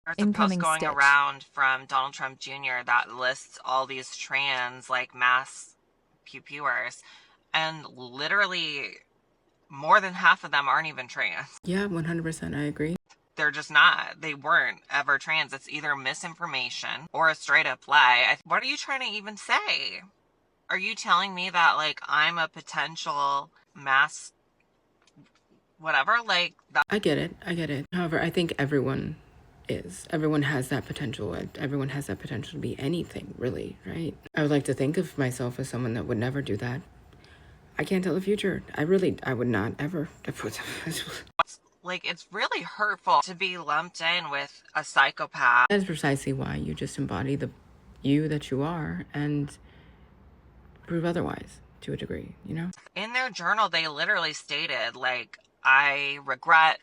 There's a post incoming going Stitch. around from Donald Trump Jr. that lists all these trans, like, mass pew-pewers, and literally more than half of them aren't even trans. Yeah, 100%, I agree. They're just not. They weren't ever trans. It's either misinformation or a straight up lie. What are you trying to even say? Are you telling me that, like, I'm a potential mass whatever? Like, that. I get it. I get it. However, I think everyone is. Everyone has that potential. Everyone has that potential to be anything, really, right? I would like to think of myself as someone that would never do that. I can't tell the future. I would not ever. Like, it's really hurtful to be lumped in with a psychopath. That is precisely why you just embody the you that you are and prove otherwise to a degree, you know? In their journal, they literally stated, like, I regret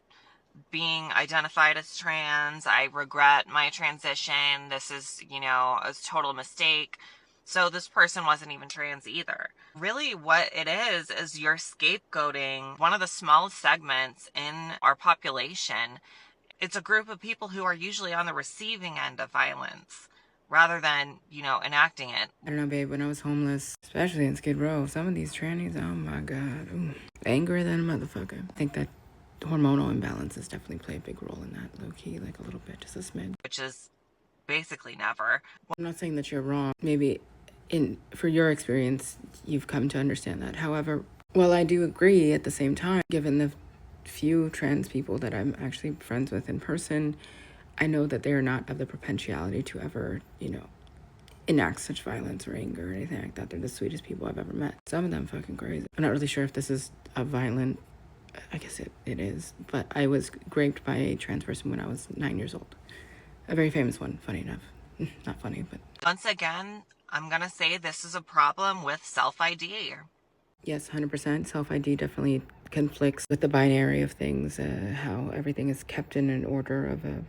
being identified as trans. I regret my transition. This is, a total mistake. So this person wasn't even trans either. Really what it is you're scapegoating one of the smallest segments in our population. It's a group of people who are usually on the receiving end of violence rather than, enacting it. I don't know, babe, when I was homeless, especially in Skid Row, some of these trannies, oh my God, ooh, angrier than a motherfucker. I think that hormonal imbalances definitely play a big role in that, low-key, like a little bit, just a smidge. Which is basically never. I'm not saying that you're wrong. Maybe for your experience, you've come to understand that. However, while I do agree at the same time, given the few trans people that I'm actually friends with in person, I know that they are not of the potentiality to ever, enact such violence or anger or anything like that. They're the sweetest people I've ever met. Some of them fucking crazy. I'm not really sure if this is a violent, I guess it is, but I was raped by a trans person when I was 9 years old. A very famous one, funny enough. Not funny, but... Once again, I'm gonna say this is a problem with self-ID. Yes, 100%. Self-ID definitely conflicts with the binary of things, how everything is kept in an order of a,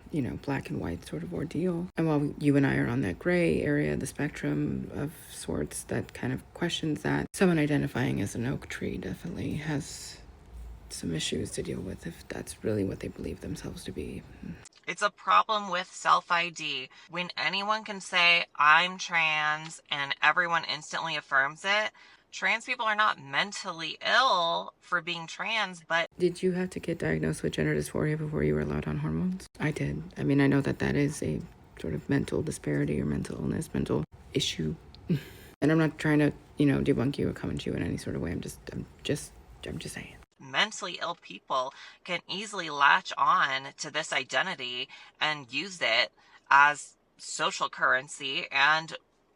black and white sort of ordeal. And while you and I are on that gray area, the spectrum of sorts that kind of questions that, someone identifying as an oak tree definitely has some issues to deal with if that's really what they believe themselves to be. It's a problem with self-ID. When anyone can say, I'm trans, and everyone instantly affirms it, trans people are not mentally ill for being trans, but... Did you have to get diagnosed with gender dysphoria before you were allowed on hormones? I did. I mean, I know that is a sort of mental disparity or mental illness, mental issue. And I'm not trying to, debunk you or come at you in any sort of way. I'm just saying. Mentally ill people can easily latch on to this identity and use it as social currency, and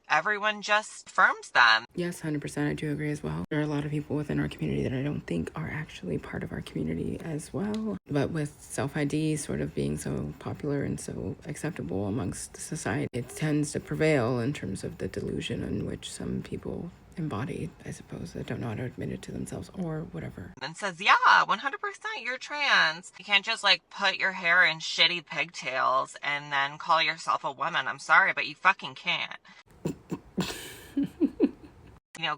everyone just affirms them. Yes, 100%. I do agree as well. There are a lot of people within our community that I don't think are actually part of our community as well. But with self-ID sort of being so popular and so acceptable amongst society, it tends to prevail in terms of the delusion in which some people embody, I suppose, that don't know how to admit it to themselves or whatever. And says, yeah, 100% you're trans. You can't just, like, put your hair in shitty pigtails and then call yourself a woman. I'm sorry, but you fucking can't.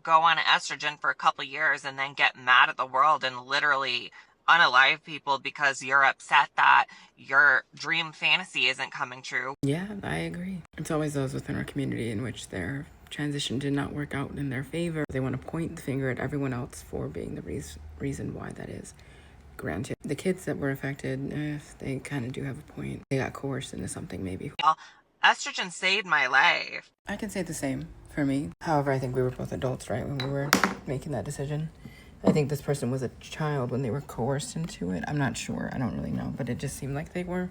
Go on estrogen for a couple years and then get mad at the world and literally unalive people because you're upset that your dream fantasy isn't coming true. Yeah, I agree. It's always those within our community in which their transition did not work out in their favor. They want to point the finger at everyone else for being the reason why that is. Granted, the kids that were affected, they kind of do have a point. They got coerced into something, maybe. Estrogen saved my life. I can say the same for me. However, I think we were both adults, right, when we were making that decision. I think this person was a child when they were coerced into it. I'm not sure. I don't really know, but it just seemed like they were.